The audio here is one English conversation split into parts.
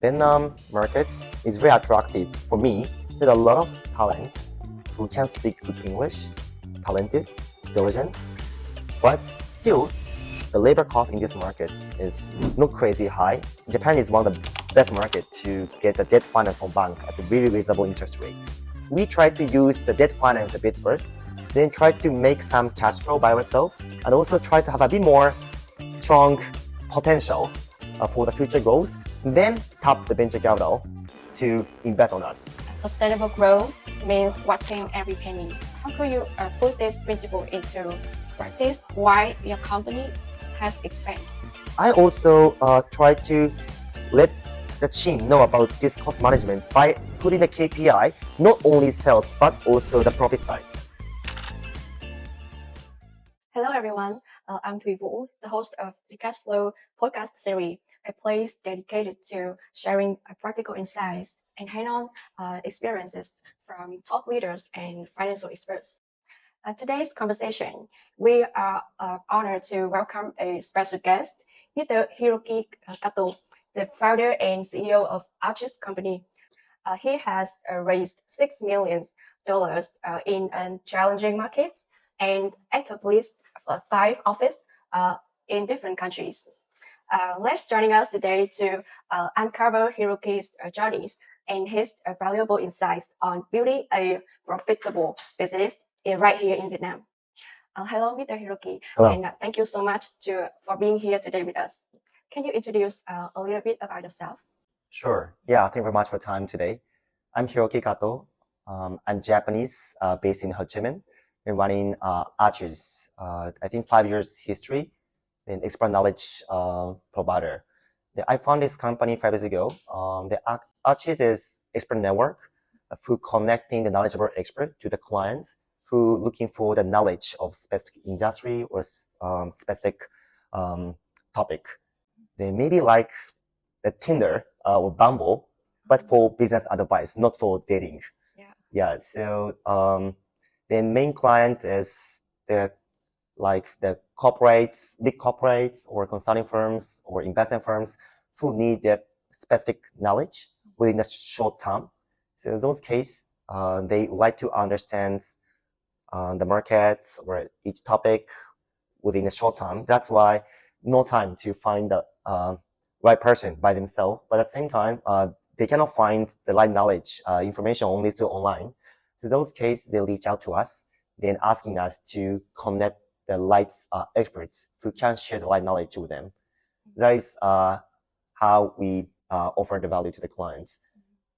Vietnam markets is very attractive for me. There are a lot of talents who can speak good English, talented, diligent, but still the labor cost in this market is not crazy high. Japan is one of the best market to get the debt finance from bank at a really reasonable interest rate. We try to use the debt finance a bit first, then try to make some cash flow by ourselves, and also try to have a bit more strong potential for the future goals, then tap the venture capital to invest on us. Sustainable growth means watching every penny. How could you put this principle into practice while your company has expanded? I also try to let the team know about this cost management by putting the KPI, not only sales, but also the profit side. Hello everyone, I'm Thủy Vũ, the host of the CashFlow podcast series, a place dedicated to sharing practical insights and hands-on experiences from top leaders and financial experts. Today's conversation, we are honored to welcome a special guest, Mr. Hiroki Kato, the founder and CEO of Arches Company. He has raised $6 million in a challenging market and at least 5 offices in different countries. Let's joining us today to uncover Hiroki's journeys and his valuable insights on building a profitable business right here in Vietnam. Hello, Mr. Hiroki. Hello. And thank you so much for being here today with us. Can you introduce a little bit about yourself? Sure. Yeah, thank you very much for time today. I'm Hiroki Kato. I'm Japanese, based in Ho Chi Minh. Been running Arches, I think 5 years history in expert knowledge provider. I founded this company 5 years ago. The Arches is expert network through connecting the knowledgeable expert to the clients who looking for the knowledge of specific industry or specific topic. They maybe like the Tinder or Bumble, but for business advice, not for dating. Yeah. So the main client is the corporates, big corporates or consulting firms or investment firms who need that specific knowledge within a short time. So in those cases, they like to understand the markets or each topic within a short time. That's why no time to find the right person by themselves. But at the same time, they cannot find the right knowledge, information only through online. So in those cases, they reach out to us, then asking us to connect the right experts who can share the right knowledge with them. That is how we offer the value to the clients.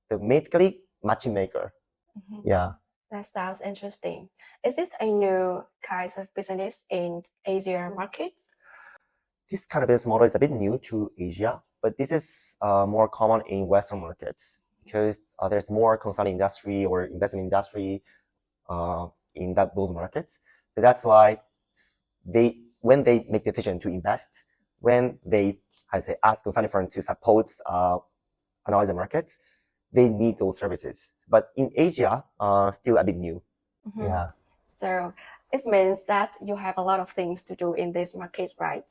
So basically, matching maker. Yeah. That sounds interesting. Is this a new kind of business in Asia markets? This kind of business model is a bit new to Asia, but this is more common in Western markets because there's more consulting industry or investment industry in those markets. So that's why when they make the decision to invest, when they ask consulting firm to support analyze the markets, they need those services. But in Asia, still a bit new. Yeah. So it means that you have a lot of things to do in this market, right?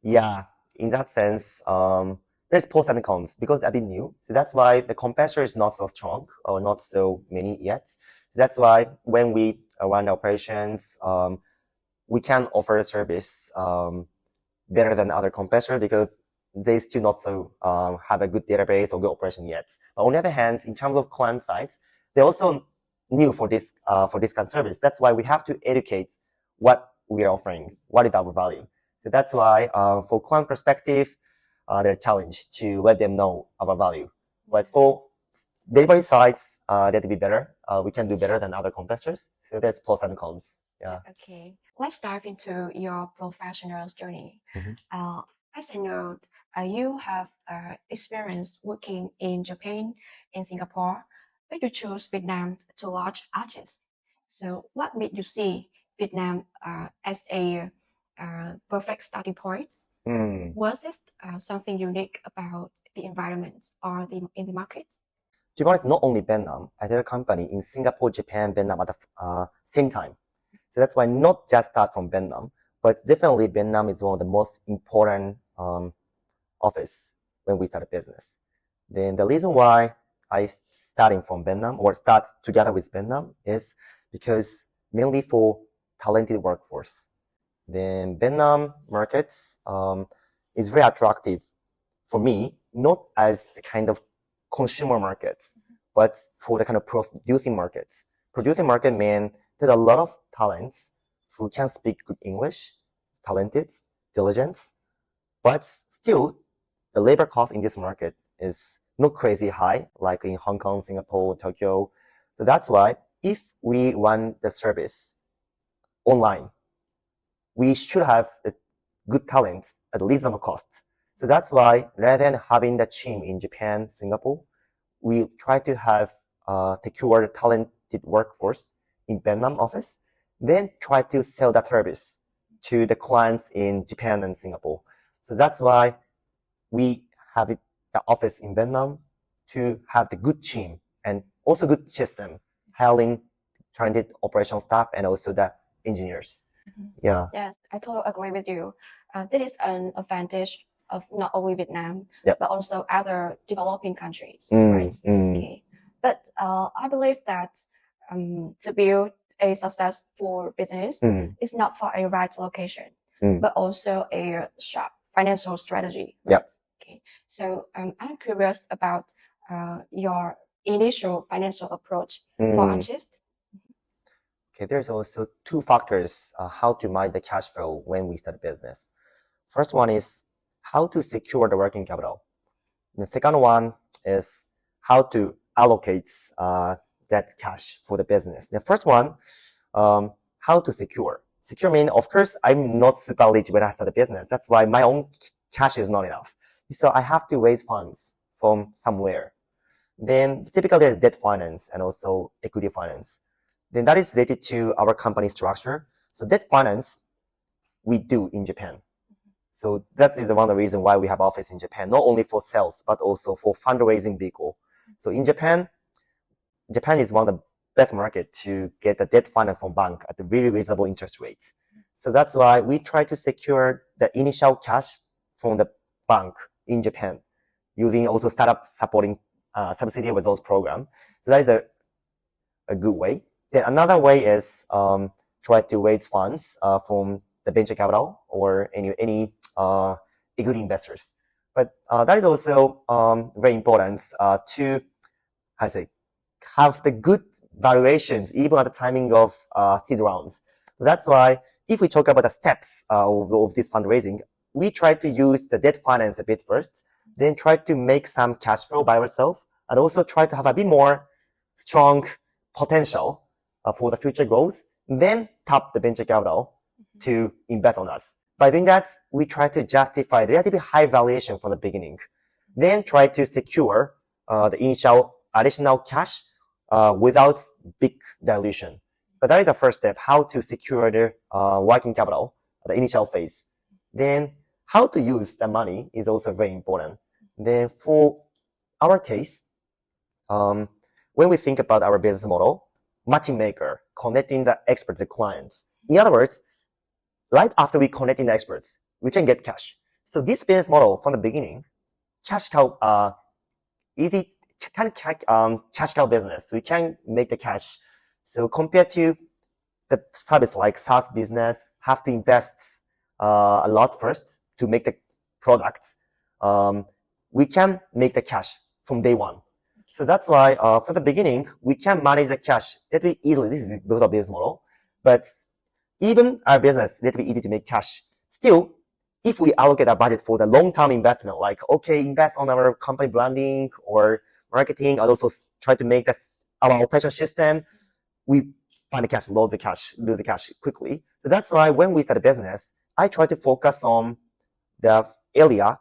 Yeah, in that sense, there's pros and cons because it's a bit new. So that's why the competitor is not so strong or not so many yet. So that's why when we run operations, we can offer a service better than other competitors because they still not so have a good database or good operation yet. But on the other hand, in terms of client side, they're also new for this kind of service. That's why we have to educate what we are offering, what is our value. So that's why for client perspective, they're challenged to let them know our value. But for delivery sides, they have to be better. We can do better than other competitors. So that's pros and cons. Yeah. Okay. Let's dive into your professional journey. As I know, you have experience working in Japan and Singapore, but you chose Vietnam to launch Arches. So what made you see Vietnam as a perfect starting point? Was it something unique about the environment or in the market? To be honest, not only Vietnam, I did a company in Singapore, Japan, Vietnam at the same time. So that's why not just start from Vietnam, but definitely Vietnam is one of the most important office when we start a business. Then the reason why I starting from Vietnam or start together with Vietnam is because mainly for talented workforce. Then Vietnam markets is very attractive for me, not as the kind of consumer markets, but for the kind of producing markets. Producing market means there's a lot of talents who can speak good English, talented, diligent, but still the labor cost in this market is not crazy high, like in Hong Kong, Singapore, Tokyo. So that's why if we run the service online, we should have the good talents at reasonable cost. So that's why rather than having the team in Japan, Singapore, we try to have secure talented workforce in Vietnam office, then try to sell that service to the clients in Japan and Singapore. So that's why we have the office in Vietnam to have the good team and also good system, hiring talented operational staff and also the engineers. Yeah. Yes, I totally agree with you. This is an advantage of not only Vietnam, Yep. but also other developing countries, Mm, right? mm. Okay. But I believe that to build a successful business Mm. is not for a right location, Mm. but also a sharp financial strategy. Yep. Right? Okay. So I'm curious about your initial financial approach for artists. Okay, there's also two factors how to manage the cash flow when we start a business. First one is how to secure the working capital. The second one is how to allocate that cash for the business. The first one, how to secure. Secure means, of course, I'm not super rich when I start a business. That's why my own cash is not enough. So I have to raise funds from somewhere. Then typically there's debt finance and also equity finance. Then that is related to our company structure. So debt finance, we do in Japan. So that is one of the reasons why we have office in Japan, not only for sales, but also for fundraising vehicle. So in Japan is one of the best market to get the debt finance from bank at a very reasonable interest rate. So that's why we try to secure the initial cash from the bank in Japan, using also startup supporting subsidy with those programs. So that is a good way. Then another way is try to raise funds from the venture capital or any equity investors. But that is also very important to have the good valuations even at the timing of seed rounds. So that's why if we talk about the steps of this fundraising, we try to use the debt finance a bit first, then try to make some cash flow by ourselves, and also try to have a bit more strong potential for the future growth, then tap the venture capital to invest on us. By doing that, we try to justify relatively high valuation from the beginning, then try to secure the initial additional cash without big dilution. But that is the first step, how to secure the working capital at the initial phase. Then how to use the money is also very important. Then for our case, when we think about our business model, matching maker, connecting the expert to the clients. In other words, right after we connecting the experts, we can get cash. So this business model from the beginning, cash cow, easy cash cow business. We can make the cash. So compared to the service like SaaS business, have to invest a lot first to make the product. We can make the cash from day one. So that's why for the beginning, we can manage the cash very easily. This is because of business model. But even our business, it's be easy to make cash. Still, if we allocate a budget for the long-term investment, like, okay, invest on our company branding or marketing, and also try to make our operation system, we find the cash, lose the cash quickly. So that's why when we start a business, I try to focus on the area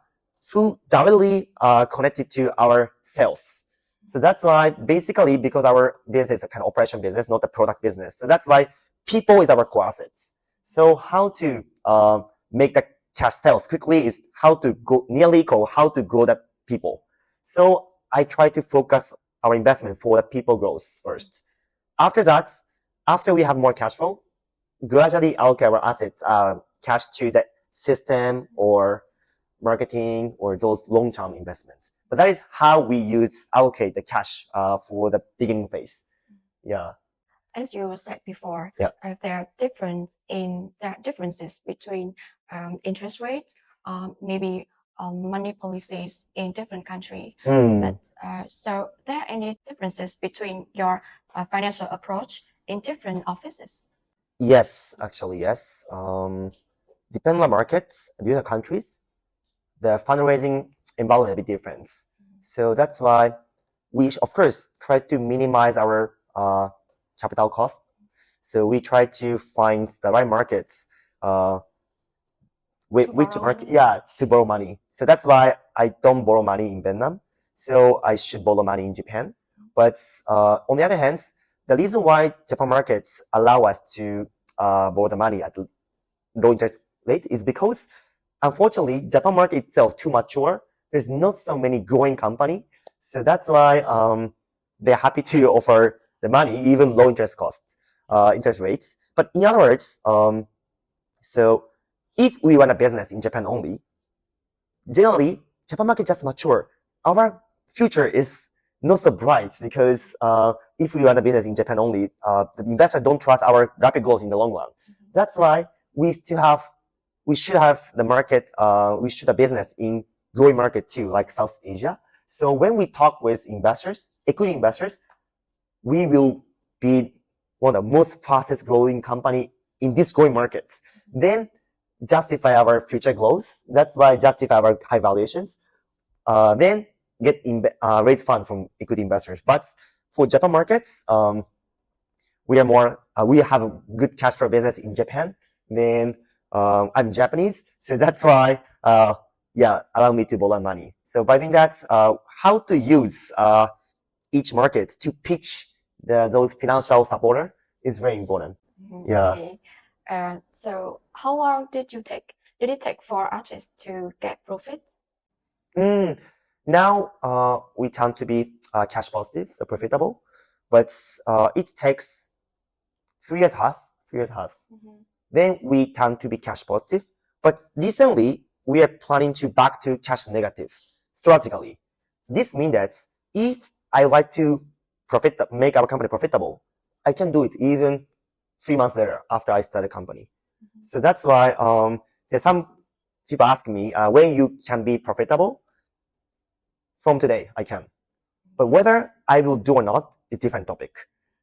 who directly connected to our sales. So that's why basically because our business is a kind of operation business, not a product business. So that's why people is our core assets. So how to make the cash sales quickly is how to go how to grow the people. So I try to focus our investment for the people growth first. After that, after we have more cash flow, gradually allocate our assets, cash to the system or marketing or those long-term investments. But that is how we allocate the cash for the beginning phase. Yeah. As you said before, Yeah. there are differences between interest rates, maybe money policies in different countries. But so there are any differences between your financial approach in different offices? Yes, actually, yes. Depending on markets, different countries, the fundraising environment will be different. So that's why we, of course, try to minimize our capital cost. So we try to find the right markets, which market, to borrow money. So that's why I don't borrow money in Vietnam. So I should borrow money in Japan. But on the other hand, the reason why Japan markets allow us to borrow the money at low interest rate is because, unfortunately, Japan market itself too mature. There's not so many growing company. So that's why they're happy to offer the money, even low interest rates. But in other words, so if we run a business in Japan only, generally, Japan market just mature. Our future is not so bright because if we run a business in Japan only, the investor don't trust our rapid growth in the long run. That's why we should have the market, we should have business in growing market too, like South Asia. So when we talk with investors, equity investors, we will be one of the most fastest growing company in these growing markets. Then justify our future growth. That's why justify our high valuations. Then raise fund from equity investors. But for Japan markets, we have a good cash flow business in Japan. Then I'm Japanese, so that's why allow me to borrow money. So by doing that, how to use each market to pitch those financial supporter is very important. Yeah. Okay. So how long did it take for artists to get profits? Now we tend to be cash positive, so profitable, but it takes 3 years half. Then we tend to be cash positive. But recently, we are planning to back to cash negative strategically. This means that if I like to make our company profitable, I can do it even 3 months later after I start a company. So that's why there's some people ask me when you can be profitable. From today, I can. But whether I will do or not is a different topic.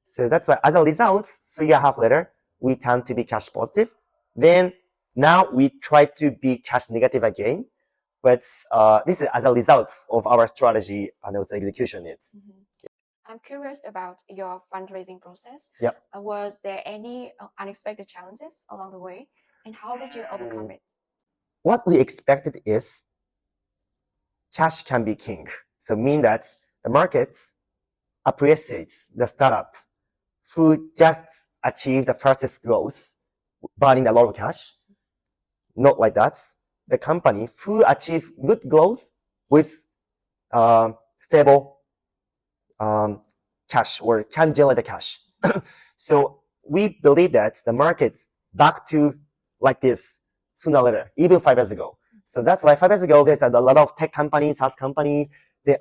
So that's why as a result, 3.5 later, we tend to be cash positive. Then now we try to be cash negative again. But this is as a result of our strategy and also execution needs. I'm curious about your fundraising process. Yep. Was there any unexpected challenges along the way? And how did you overcome it? What we expected is cash can be king. So mean that the market appreciates the startup who just achieved the fastest growth, burning a lot of cash. Not like that. The company who achieve good growth with stable cash or can generate the cash. So we believe that the market's back to like this sooner or later, even 5 years ago. So that's why 5 years ago, there's a lot of tech companies, SaaS company.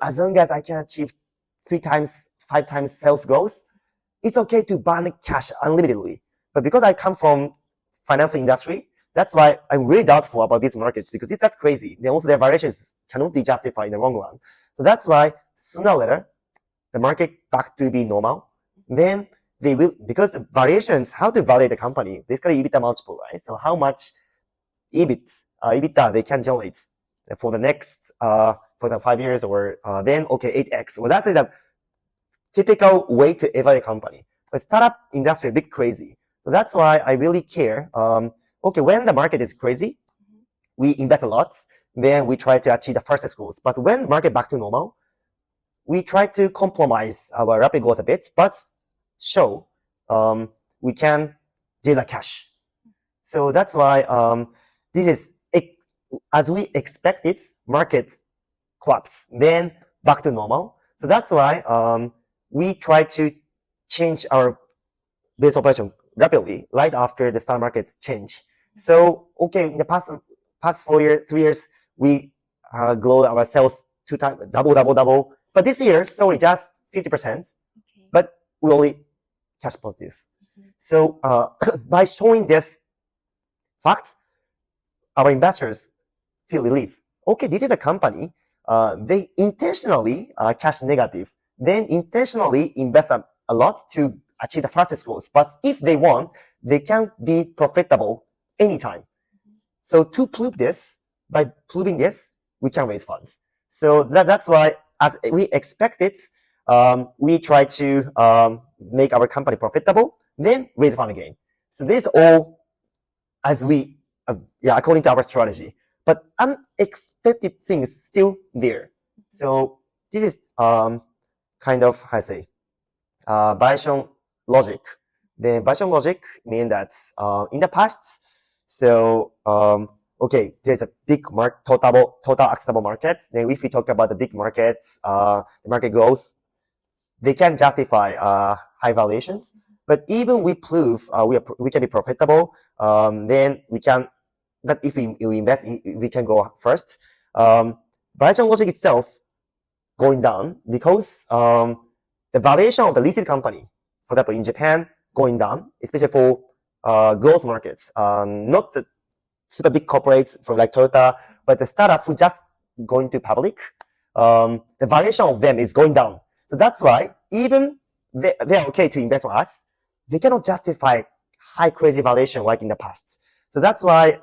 As long as I can achieve 3 times, 5 times sales growth, it's okay to burn cash unlimitedly. But because I come from financial industry, that's why I'm really doubtful about these markets because it's that crazy. Also, their variations cannot be justified in the long run. So that's why sooner or later, the market back to be normal. Then they will, because the variations, how to validate the company, basically EBITDA multiple, right? So how much EBITDA they can generate for the next, for the 5 years or then, okay, 8x. Well, that is a typical way to evaluate a company. But startup industry a bit crazy. So that's why I really care. Okay, when the market is crazy, we invest a lot. Then we try to achieve the fastest growth. But when the market back to normal, we try to compromise our rapid growth a bit, but show we can generate cash. So that's why this is, as we expected, market collapse, then back to normal. So that's why we try to change our business operation rapidly, right after the stock markets change. So, okay, in the past 3 years, we grow our sales 2 times, double. But this year, sorry, just 50%, but we only cash positive. So by showing this fact, our investors feel relief. Okay, this is a company, they intentionally cash negative, then intentionally invest a lot to achieve the fastest growth. But if they want, they can be profitable anytime. So to prove this, by proving this, we can raise funds. So that's why, as we expected, we try to make our company profitable, then raise fund again. So this all as we, according to our strategy. But unexpected things still there. So this is kind of, how I say, Bayesian logic. The Bayesian logic means that in the past, so okay, there's a big total accessible market. Then if we talk about the big markets, the market growth, they can justify high valuations. But even we prove we can be profitable, then we can. But if we invest, we can go first. Bayesian logic itself going down because the valuation of the listed company, for example, in Japan, going down, especially for growth markets, not the super big corporates from like Toyota, but the startup who just going to public, the valuation of them is going down. So that's why even they're okay to invest with us, they cannot justify high crazy valuation like in the past. So that's why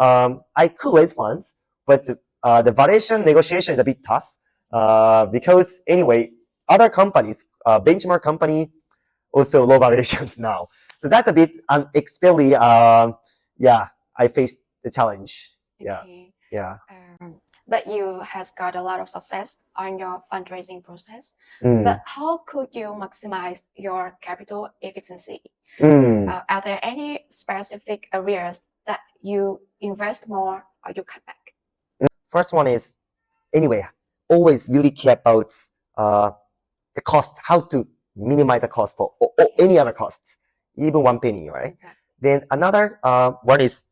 I could raise funds, but the valuation negotiation is a bit tough because anyway, other companies, benchmark company, also low valuations now. So that's a bit unexpectedly, I faced the challenge. Okay. Yeah. But you has got a lot of success on your fundraising process. But how could you maximize your capital efficiency? Are there any specific areas that you invest more or you cut back? First one is, anyway, always really care about the cost, how to minimize the cost for or any other costs, even 1 penny, right? Exactly. Then another one is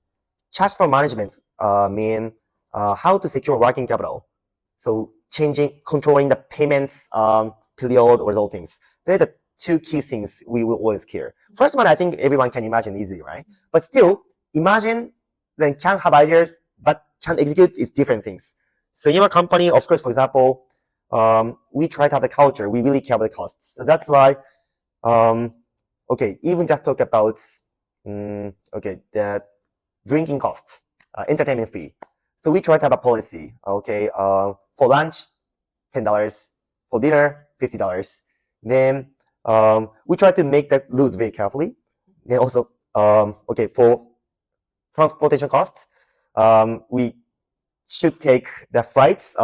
CashFlow management, mean how to secure working capital. So controlling the payments period or those things. They're the 2 key things we will always care. First one, I think everyone can imagine easy, right? But still, imagine then can have ideas, but can execute is different things. So in our company, of course, for example, we try to have the culture. We really care about the costs. So that's why, okay, even just talk about, the drinking costs, entertainment fee. So we try to have a policy, okay, for lunch, $10, for dinner, $50. Then, we try to make the rules very carefully. Then also, okay, for transportation costs, we should take the flights,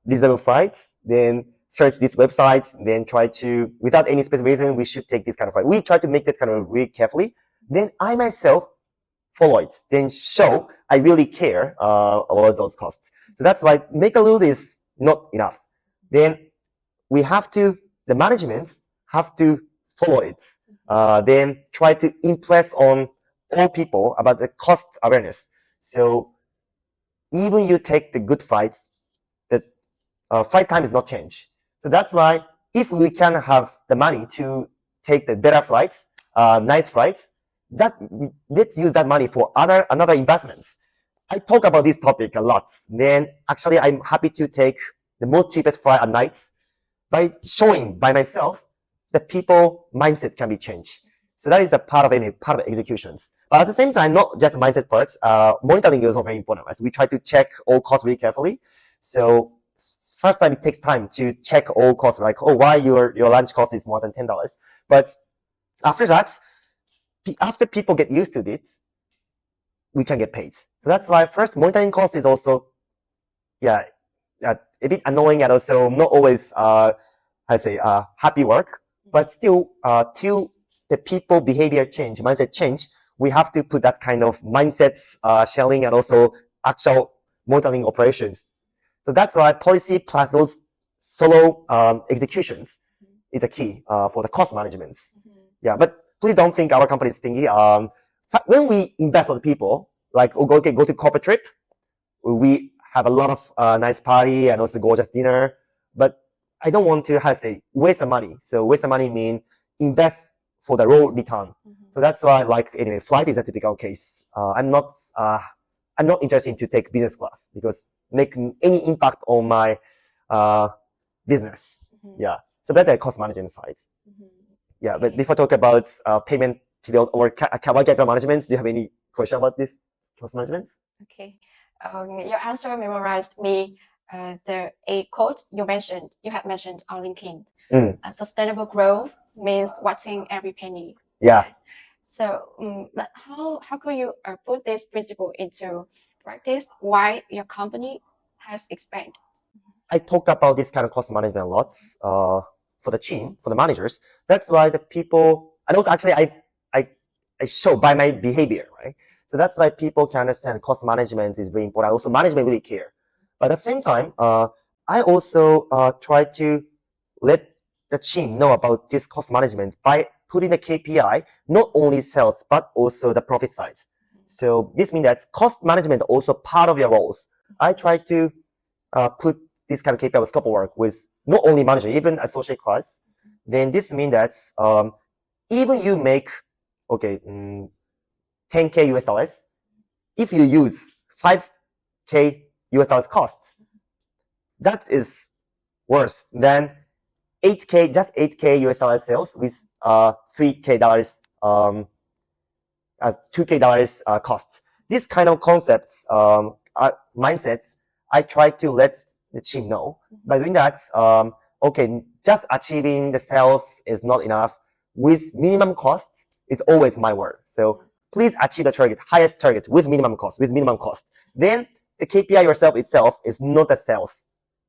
reasonable flights, then search this website, then try to, without any specific reason, we should take this kind of flight. We try to make that kind of really carefully. Then I myself follow it, then show I really care about those costs. So that's why make a rule is not enough. Then we have to, the management have to follow it. Then try to impress on all people about the cost awareness. So even you take the good flights, the flight time is not changed. So that's why if we can have the money to take the better flights, nice flights, let's use that money for another investments. I talk about this topic a lot. Then actually I'm happy to take the most cheapest flight at night by showing by myself that people mindset can be changed. So that is a part of executions. But at the same time, not just mindset parts, monitoring is also very important. Right? We try to check all costs very carefully. So first time it takes time to check all costs, like, oh, why your lunch cost is more than $10. But after that, after people get used to it, we can get paid. So that's why first monitoring cost is also, a bit annoying and also not always, happy work. But still, till the people behavior change, mindset change, we have to put that kind of mindsets sharing and also actual monitoring operations. So that's why policy plus those solo executions is a key for the cost management. Yeah, but please don't think our company is stingy. When we invest on people, like go to corporate trip, we have a lot of nice party and also gorgeous dinner. but I don't want to, waste the money. So waste the money mean invest for the raw return. So that's why, anyway, flight is a typical case. I'm not interested to take business class because make any impact on my business. Yeah. So that's the cost management side. Yeah. But before talk about payment period or capital management, do you have any question about this cost management? Okay. Your answer memorized me a quote you had mentioned on LinkedIn. Sustainable growth means watching every penny. Yeah. So, but how can you put this principle into practice? Why your company has expanded? I talk about this kind of cost management a lot for the team, for the managers. That's why the people, and also actually I show by my behavior, right? So that's why people can understand cost management is very important. Also, management really care. But at the same time, I also try to let the team know about this cost management by putting the KPI, not only sales, but also the profit side. So this means that cost management also part of your roles. I try to put this kind of KPI with scope of work with not only manager, even associate class. Then this means that even you make, 10K US dollars, if you use 5K US dollars cost, that is worse than 8K, just 8K US dollar sales with 3K dollars, 2K dollars cost. This kind of concepts, mindsets, I try to let the team know. By doing that, just achieving the sales is not enough. With minimum cost is always my word. So please achieve the target, highest target with minimum cost, Then the KPI yourself itself is not the sales,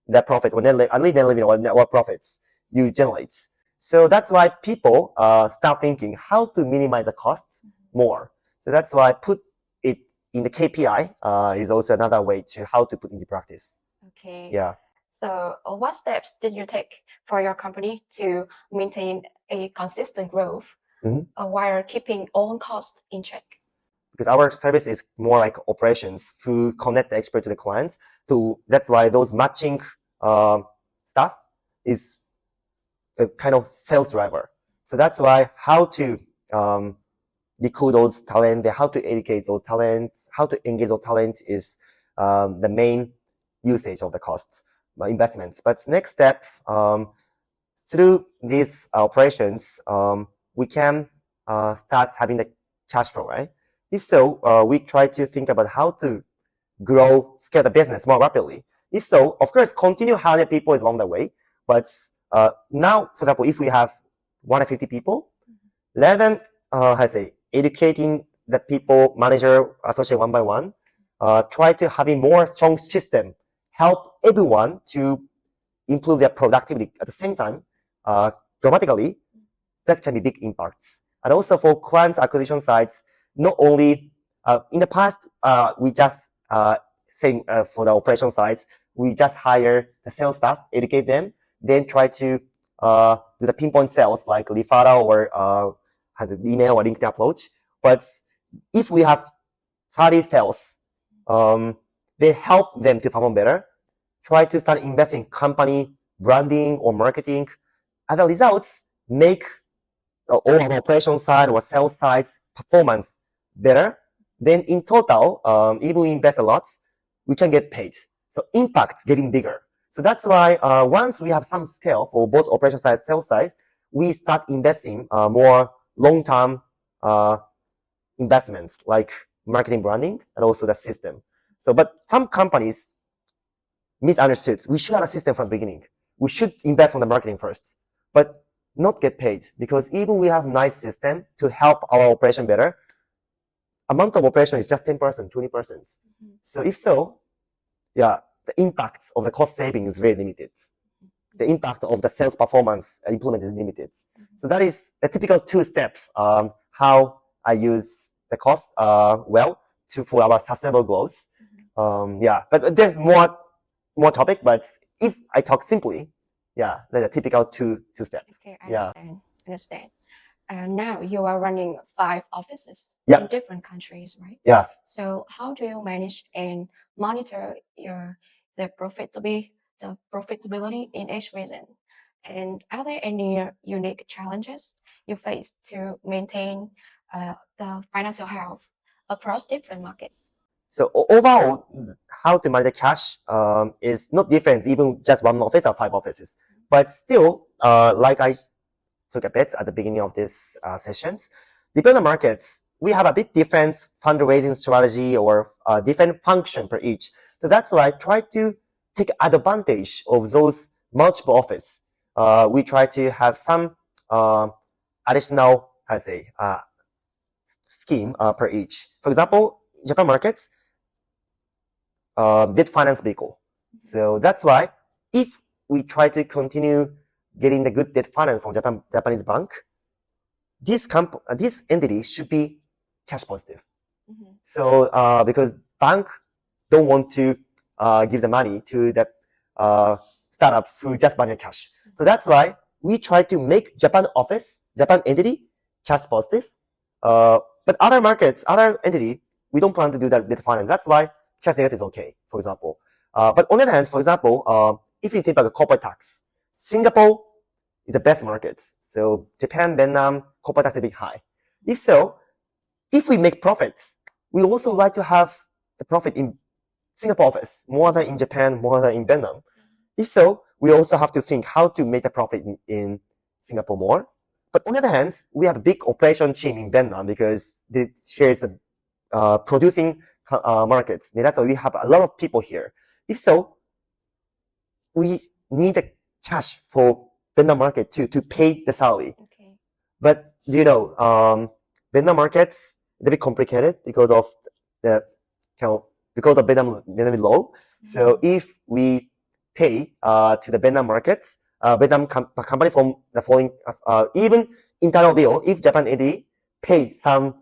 the profit, or what profits you generate. So that's why people start thinking how to minimize the costs more. So that's why put it in the KPI is also another way to how to put into practice. Okay. Yeah. So what steps did you take for your company to maintain a consistent growth while keeping all costs in check? Because our service is more like operations to connect the expert to the clients. That's why those matching stuff is a kind of sales driver. So that's why how to recruit those talent, how to educate those talents, how to engage those talent is the main usage of the cost investments. But next step, through these operations, we can start having the cash flow, right? If so, we try to think about how to scale the business more rapidly. If so, of course, continue hiring people is along the way. But now, for example, if we have 150 people, rather than educating the people, manager, associate one by one, try to having more strong system, help everyone to improve their productivity at the same time, dramatically. That can be big impacts. And also for clients acquisition sites, not only in the past, we just same for the operation sites, we just hire the sales staff, educate them, then try to do the pinpoint sales like referral or have the email or LinkedIn approach. But if we have 30 sales, they help them to perform better. Try to start investing in company branding or marketing. As a result, make all our operation side or sales sides performance better. Then in total, if we invest a lot, we can get paid. So impact getting bigger. So that's why once we have some scale for both operation side and sales side, we start investing more long-term investments like marketing branding and also the system. So, but some companies misunderstood. We should have a system from the beginning. We should invest on the marketing first, but not get paid, because even we have nice system to help our operation better, amount of operation is just 10%, 20%. So if so, yeah, the impact of the cost saving is very limited. The impact of the sales performance improvement is limited. So that is the typical 2 steps, how I use the cost well for our sustainable goals. Yeah, but there's more topic, but if I talk simply, yeah, that's a typical two step. Okay, I understand. Now you are running 5 offices in different countries, right? Yeah. So how do you manage and monitor the profitability the profitability in each region? And are there any unique challenges you face to maintain the financial health across different markets? So overall, how to manage the cash is not different, even just one office or 5 offices. But still, like I took a bit at the beginning of this sessions, depending on markets, we have a bit different fundraising strategy or different function per each. So that's why I try to take advantage of those multiple office. We try to have some additional, scheme per each. For example, Japan markets, debt finance vehicle. So that's why if we try to continue getting the good debt finance from Japanese bank, this entity should be cash positive. So because bank don't want to give the money to the startup through just buying cash. So that's why we try to make Japan entity cash positive. But other markets, other entity, we don't plan to do that debt finance. That's why cash negative is okay, for example. But on the other hand, for example, if you think about the corporate tax, Singapore is the best market. So Japan, Vietnam, corporate tax is a bit high. If so, if we make profits, we also like to have the profit in Singapore office more than in Japan, more than in Vietnam. If so, we also have to think how to make the profit in Singapore more. But on the other hand, we have a big operation team in Vietnam because here is the producing markets. That's why we have a lot of people here. If so, we need the cash for Vietnam market to pay the salary. Okay. But Vietnam markets a bit complicated because of Vietnam law. So if we pay to the Vietnam markets, Vietnam company from the following even internal deal, if Japan entity paid some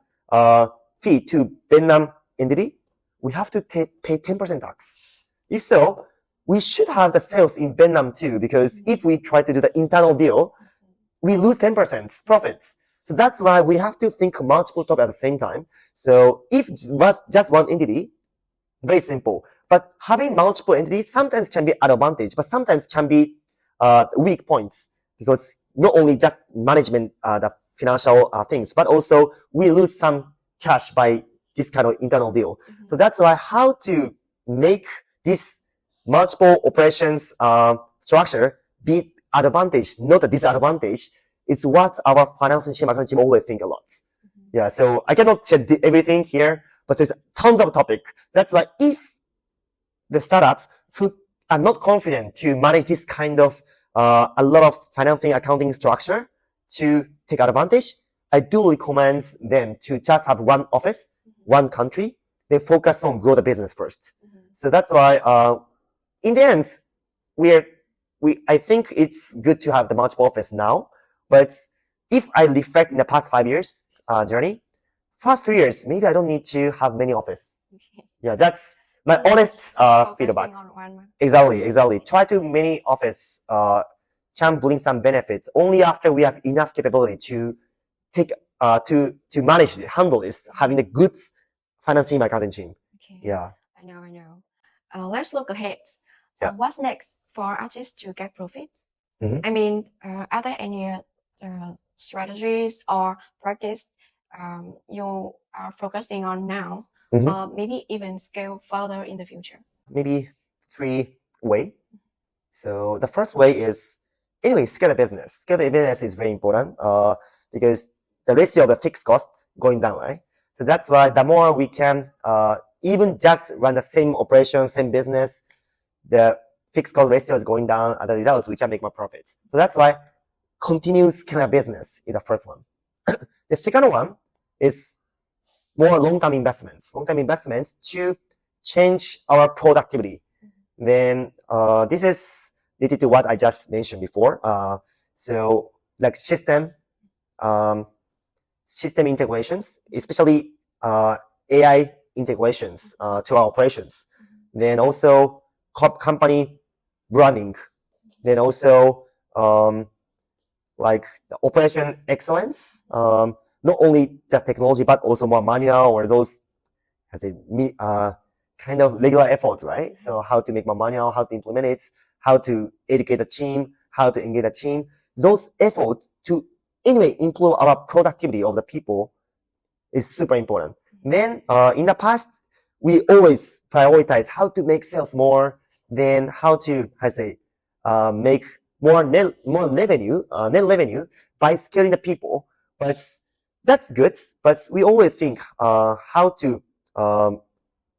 fee to Vietnam entity, we have to pay 10% tax. If so, we should have the sales in Vietnam too, because if we try to do the internal deal, we lose 10% profits. So that's why we have to think multiple topics at the same time. So if just one entity, very simple. But having multiple entities sometimes can be an advantage, but sometimes can be weak points, because not only just management, the financial things, but also we lose some cash by this kind of internal deal. So that's why how to make this multiple operations structure be advantage, not a disadvantage, is what our finance and marketing team always think a lot. Yeah, so I cannot share everything here, but there's tons of topic. That's why if the startups who are not confident to manage this kind of a lot of financing accounting structure to take advantage, I do recommend them to just have one office, one country. They focus on grow the business first. So that's why in the end, I think it's good to have the multiple office now. But if I reflect in the past 5 years journey, first 3 years, maybe I don't need to have many office. Yeah, that's my honest feedback. Exactly. Try to many office can bring some benefits only after we have enough capability to take to manage it, handle this, having a good financing accounting team. Okay. Yeah. I know. Let's look ahead. Yeah. What's next for artists to get profit? Mm-hmm. I mean, are there any strategies or practice you are focusing on now? Mm-hmm. Maybe even scale further in the future? Maybe 3 ways. So the first way is, anyway, scale the business. Scale the business is very important because the ratio of the fixed cost going down, right? So that's why the more we can even just run the same operation, same business, the fixed cost ratio is going down. As a result, we can make more profits. So that's why continue scaling business is the first one. The second one is more long-term investments. Long-term investments to change our productivity. Then this is related to what I just mentioned before. So like system integrations, especially AI integrations to our operations. Then also company branding. Then also like the operation excellence. Not only just technology, but also more manual or those kind of regular efforts, right? So how to make more manual, how to implement it, how to educate the team, how to engage the team. Those efforts to anyway improve our productivity of the people is super important. Then in the past, we always prioritize how to make sales more, then how to make more net revenue by scaling the people. But that's good. But we always think how to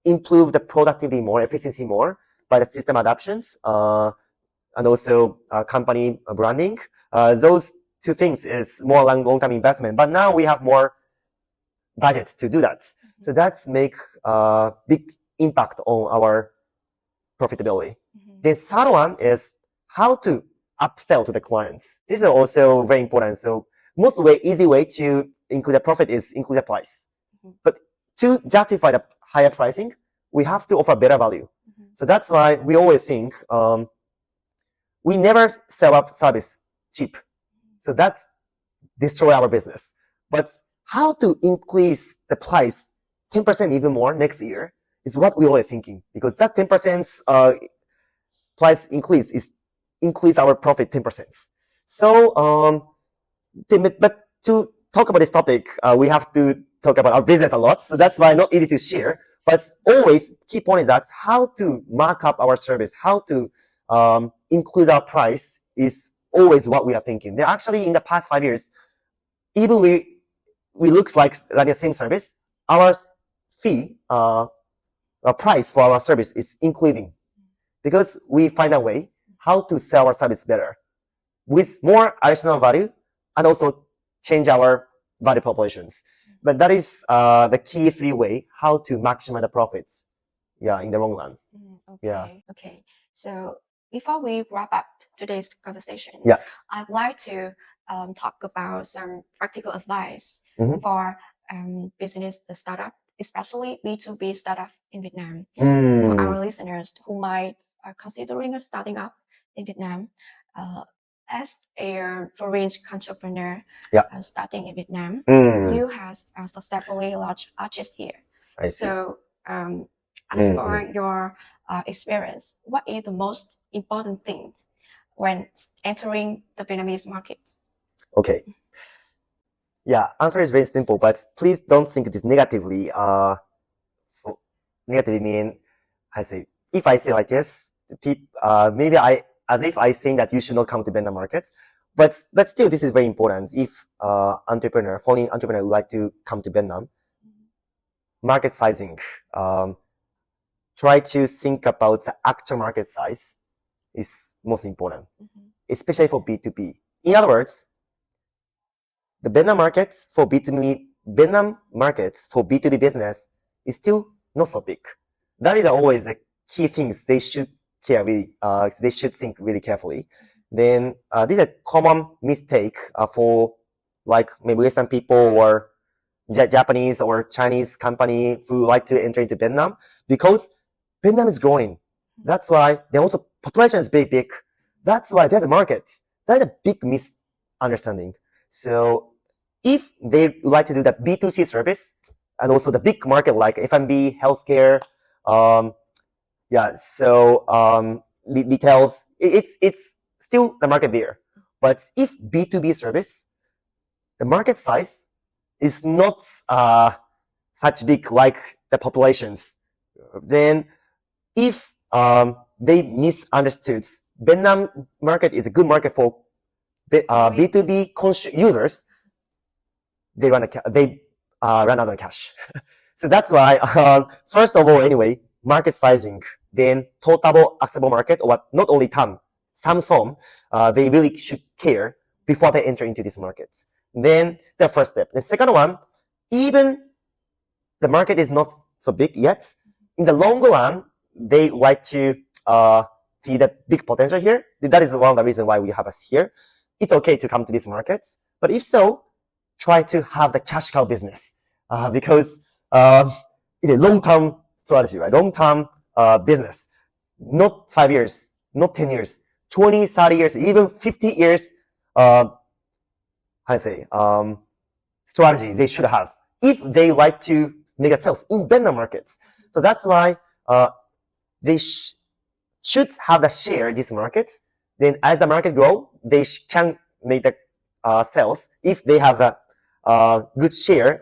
improve the productivity more, efficiency more by the system adoptions and also company branding. Those two things is more long-term investment. But now we have more budget to do that. So that's make a big impact on our profitability. The third one is how to upsell to the clients. This is also very important. So most easy way to include the profit is include the price. But to justify the higher pricing, we have to offer better value. So that's why we always think we never sell up service cheap. So that destroy our business. But how to increase the price 10% even more next year is what we always thinking, because that 10% price increase is increase our profit 10%. So but to talk about this topic, we have to talk about our business a lot. So that's why not easy to share. But always key point is that how to mark up our service, how to increase our price is always what we are thinking. They're actually in the past 5 years, even we looks like the same service, our fee, our price for our service is increasing because we find a way how to sell our service better with more additional value and also change our value propositions. But that is the key 3 way how to maximize the profits. Yeah, in the long run. Okay. Yeah. Okay. So before we wrap up today's conversation, Yeah. I'd like to talk about some practical advice Mhm. for business startup, especially B2B startup in Vietnam. For our listeners who might considering starting up in Vietnam, as a foreign entrepreneur Yeah. starting in Vietnam, Mm. you have successfully launched artists here. I see. So as for your experience, what is the most important thing when entering the Vietnamese market? Okay. Yeah, answer is very simple, but please don't think this negatively. Negatively mean, if I say like this, maybe as if I think that you should not come to Vietnam market, but still this is very important. If foreign entrepreneur would like to come to Vietnam, market sizing, try to think about the actual market size is most important, especially for B2B. In other words, the Vietnam market for B2B business is still not so big. That is always the key things they should care really. They should think really carefully. Then this is a common mistake for like maybe Western people or Japanese or Chinese company who like to enter into Vietnam, because Vietnam is growing. That's why they also population is big. That's why there's a market. That is a big misunderstanding. So if they would like to do that B2C service and also the big market like F&B, healthcare, details, it's still the market there. But if B2B service, the market size is not such big like the populations. Then if they misunderstood, Vietnam market is a good market for B2B users, they run out of cash. So that's why, first of all, anyway, market sizing, then total accessible market, or not only TAM, some, they really should care before they enter into this market. Then the first step. The second one, even the market is not so big yet, in the longer run, they like to see the big potential here. That is one of the reasons why we have us here. It's okay to come to these markets, but if so, try to have the cash cow business, because in a long-term strategy, right? Long-term business, not 5 years, not 10 years, 20, 30 years, even 50 years, strategy they should have if they like to make a sales in Vietnam markets. So that's why they should have the share in this market. Then as the market grow, they can make the sales if they have a good share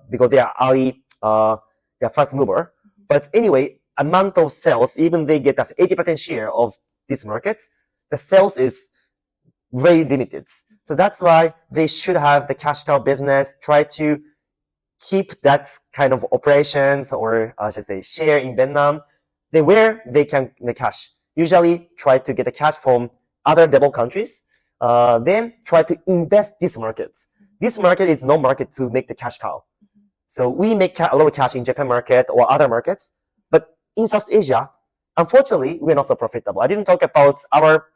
because they are early, they're first mover. But anyway, amount of sales, even they get a 80% share of this market, the sales is very limited. So that's why they should have the cash cow business, try to keep that kind of operations or I should say share in Vietnam. Then where they can the cash, usually try to get the cash from other developed countries. Then try to invest this market. This market is no market to make the cash cow. So we make a lot of cash in Japan market or other markets, but in South Asia, unfortunately, we're not so profitable. I didn't talk about our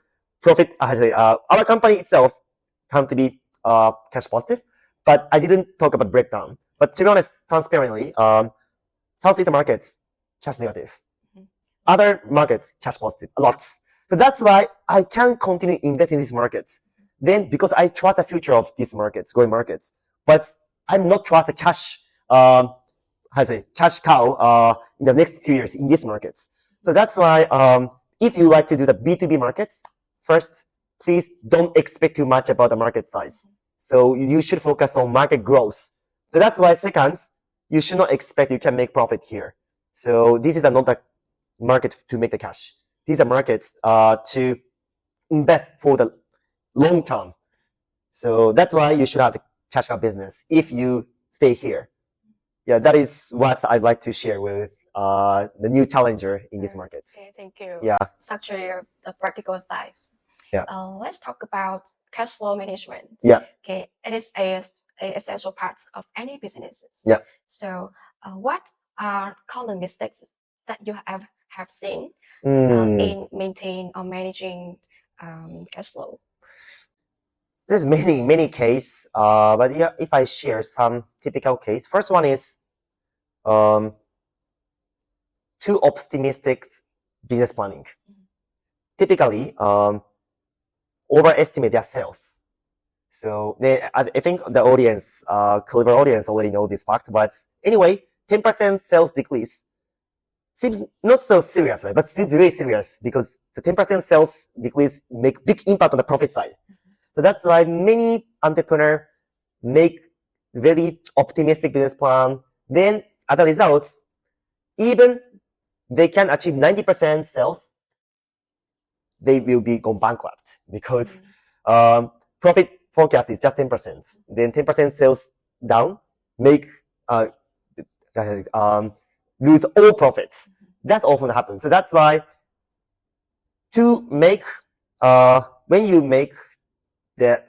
profit. Our company itself come to be cash positive, but I didn't talk about breakdown. But to be honest, transparently, South Asian markets cash negative. Other markets cash positive, a lot. So that's why I can continue investing in these markets. Then because I trust the future of these markets, growing markets, but I'm not trust the cash, cash cow in the next few years in these markets. So that's why if you like to do the B2B markets, first, please don't expect too much about the market size. So you should focus on market growth. So that's why second, you should not expect you can make profit here. So this is not a market to make the cash. These are markets to invest for the long term. So that's why you should have the cash cow business if you stay here. Yeah, that is what I'd like to share with the new challenger in these markets. Okay, thank you. Yeah. Such a practical advice. Yeah. Let's talk about cash flow management. Yeah. Okay, it is a essential part of any businesses. Yeah. So, what are common mistakes that you have seen in maintaining or managing cash flow? There's many cases, but yeah, if I share some typical case, first one is too optimistic business planning. Typically, overestimate their sales. So I think the audience, clever audience already know this fact, but anyway, 10% sales decrease seems not so serious, right? But seems very serious because the 10% sales decrease make big impact on the profit side. So that's why many entrepreneurs make very optimistic business plan. Then as a result, even they can achieve 90% sales, they will be gone bankrupt because profit forecast is just 10%. Then 10% sales down, make lose all profits. That's often happens. So that's why to make when you make the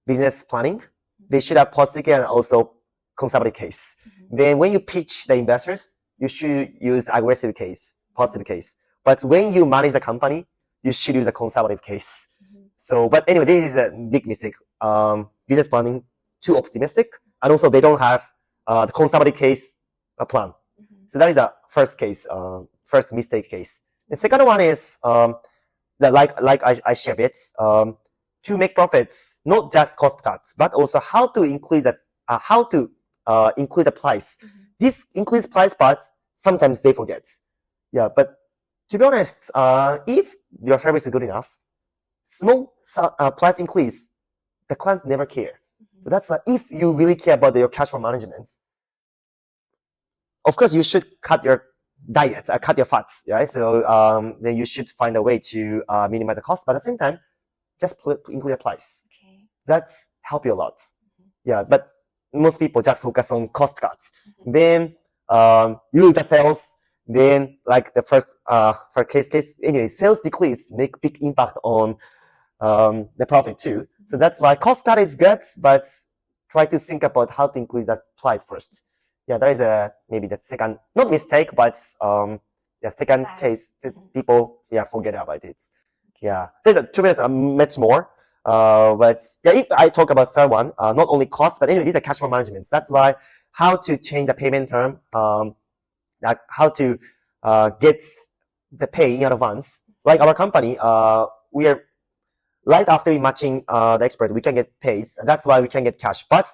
business planning, they should have positive and also conservative case. Then when you pitch the investors, you should use aggressive case, positive case. But when you manage the company, you should use a conservative case. So, but anyway, this is a big mistake. Business planning too optimistic, and also they don't have the conservative case plan. So that is the first case, first mistake case. The second one is I share bits. To make profits, not just cost cuts, but also how to increase increase the price. This increase price parts sometimes they forget. Yeah, but to be honest, if your service is good enough, small price increase, the client never care. So that's why if you really care about your cash flow management, of course you should cut your diet, cut your fats, right? So then you should find a way to minimize the cost, but at the same time, just include the price. Okay. That's help you a lot. Yeah, but most people just focus on cost cuts. Then you lose the sales. Then like the first case anyway, sales decrease make big impact on the profit too. So that's why cost cut is good, but try to think about how to increase that price first. Yeah, that is maybe the second, not mistake, but the second case that people forget about it. Yeah, there's much more. But yeah, if I talk about third one, not only cost, but anyway, these are cash flow management. That's why how to change the payment term, like how to get the pay in advance. Like our company, we are right after we matching the expert, we can get paid. That's why we can get cash. But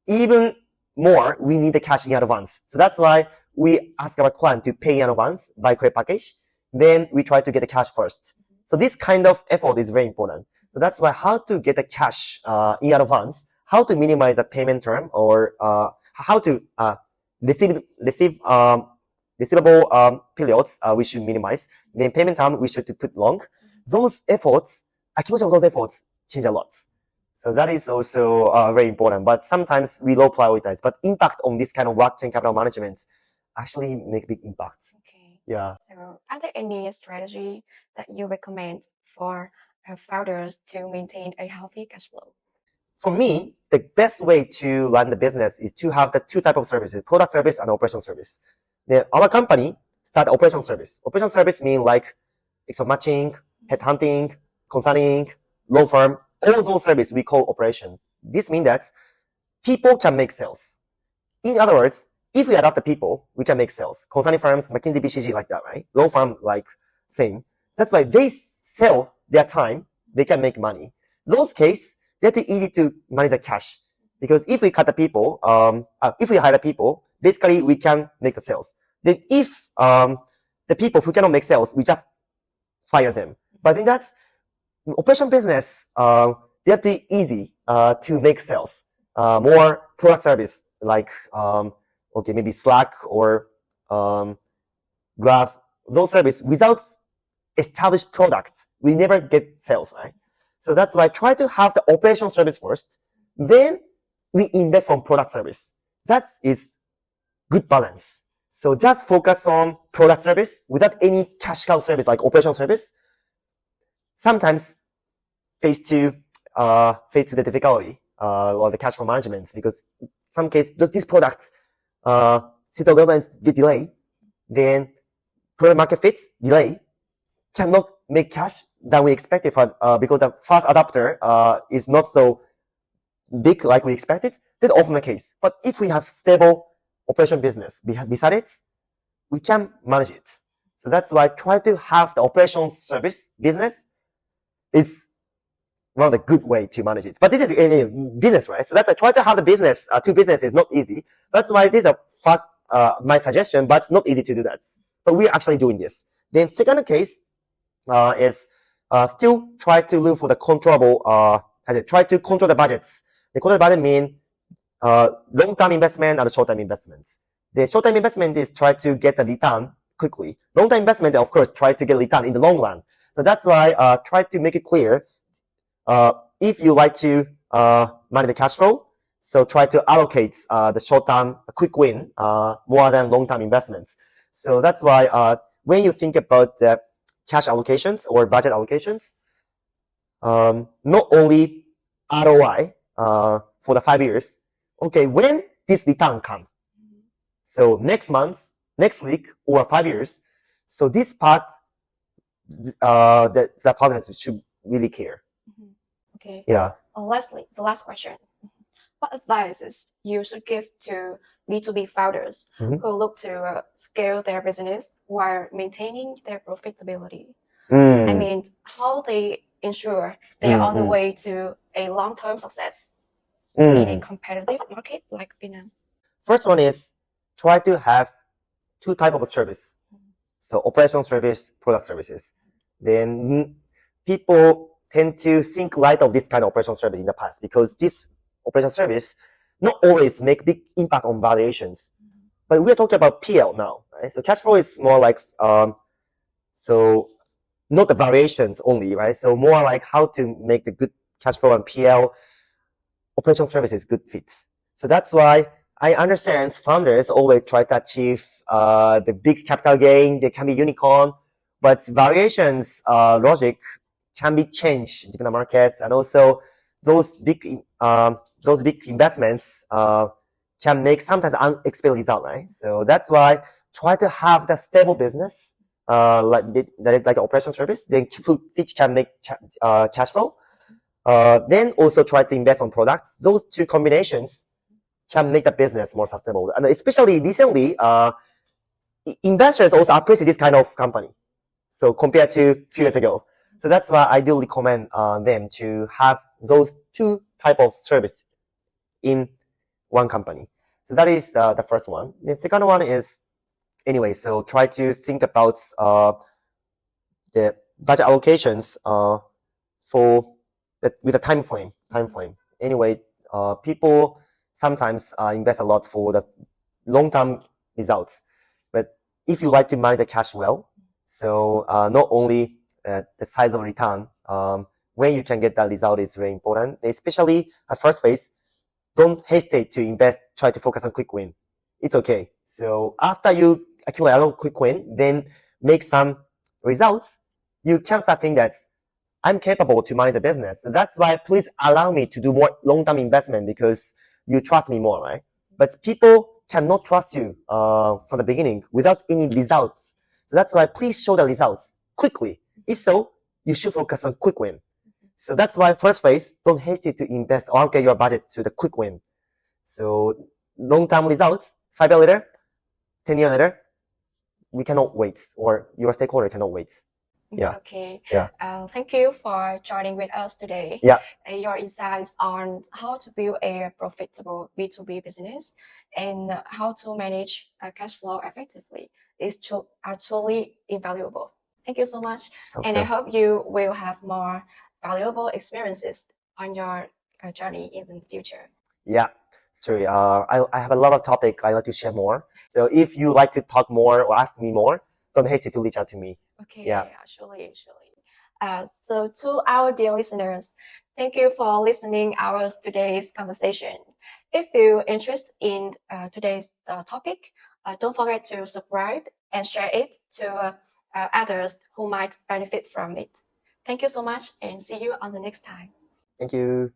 even more, we need the cash in advance. So that's why we ask our client to pay in advance by credit package. then we try to get the cash first. So this kind of effort is very important. So that's why how to get the cash in advance, how to minimize the payment term, or how to receivable periods we should minimize. Then payment time we should put long. Those efforts, accumulation of those efforts change a lot. So that is also very important. But sometimes we low prioritize. But impact on this kind of working capital management actually make big impact. Okay. Yeah. So are there any strategy that you recommend for founders to maintain a healthy cash flow? For me, the best way to run the business is to have the two types of services, product service and operation service. Then our company start operation service. Operation service means like expert matching, headhunting, consulting, law firm, all those services we call operation. This means that people can make sales. In other words, if we adopt the people, we can make sales. Consulting firms, McKinsey, BCG, like that, right? Law firm, like same. That's why they sell their time, they can make money. Those cases, they're easy to manage the cash. Because if we cut the people, if we hire the people, basically we can make the sales. Then if the people who cannot make sales, we just fire them. But I think that's operation business, they're pretty easy to make sales. More product service, like okay, maybe Slack or Graph, those services without established product, we never get sales, right? So that's why I try to have the operation service first, then we invest on product service. That is good balance. So just focus on product service without any cash cow service like operation service. Sometimes face to the difficulty or the cash flow management, because some cases these products settle governments get delayed, then product market fit delay, cannot make cash than we expected because the fast adapter is not so big like we expected. That's often the case. But if we have stable operation business beside it, we can manage it. So that's why I try to have the operation service business is one of the good way to manage it. But this is a business, right? So that's I try to have the business, two business is not easy. That's why this is a fast, my suggestion, but it's not easy to do that. But we're actually doing this. Then second case is still try to look for the controllable, try to control the budgets. The control the budget mean long-term investment and short-term investments. The short-term investment is try to get the return quickly. Long-term investment, of course, try to get return in the long run. So that's why try to make it clear. If you like to manage the cash flow, so try to allocate the short-term quick win more than long-term investments. So that's why when you think about the cash allocations or budget allocations, not only ROI for the 5 years. Okay, when this return come, so next month, next week, or 5 years. So this part, the founders should really care. Okay. Yeah. Lastly, the last question. What advices you should give to B2B founders who look to scale their business while maintaining their profitability? I mean, how they ensure they are on the way to a long-term success in a competitive market like Vietnam? First one is try to have two types of service. So operational service, product services. Then people tend to think light of this kind of operational service in the past because this operational service not always make big impact on valuations. But we're talking about PL now, right? So cash flow is more like, so not the variations only, right? So more like how to make the good cash flow and PL operational services good fit. So that's why I understand founders always try to achieve the big capital gain. They can be unicorn, but variations logic can be changed in the markets, and also those big investments can make sometimes unexpected result, right? So that's why try to have the stable business like operation service, then which can make cash flow. Then also try to invest on products. Those two combinations can make the business more sustainable. And especially recently, investors also appreciate this kind of company. So compared to a few years ago. So that's why I do recommend them to have those two type of service in one company. So that is the first one. The second one is, anyway, so try to think about the budget allocations for with a time frame. Anyway, people sometimes invest a lot for the long-term results. But if you like to manage the cash well, so not only the size of return, when you can get that result is very important. Especially at first phase, don't hesitate to invest. Try to focus on quick win. It's okay. So after you accumulate a lot of quick win, then make some results, you can start thinking that I'm capable to manage a business. So that's why please allow me to do more long-term investment because you trust me more, right? But people cannot trust you from the beginning without any results. So that's why please show the results quickly. If so, you should focus on quick win. So that's why first phase, don't hesitate to invest or allocate your budget to the quick win. So long-term results, 5 years later, 10 years later, we cannot wait, or your stakeholder cannot wait. Yeah. Okay. Yeah. Thank you for joining with us today. Yeah. Your insights on how to build a profitable B2B business and how to manage cash flow effectively are truly invaluable. Thank you so much. And I hope you will have more valuable experiences on your journey in the future. Yeah, sorry. I have a lot of topic I like to share more. So if you like to talk more or ask me more, don't hesitate to reach out to me. Okay. Yeah. Surely. So to our dear listeners, thank you for listening our today's conversation. If you're interested in today's topic, don't forget to subscribe and share it to others who might benefit from it. Thank you so much and see you on the next time. Thank you.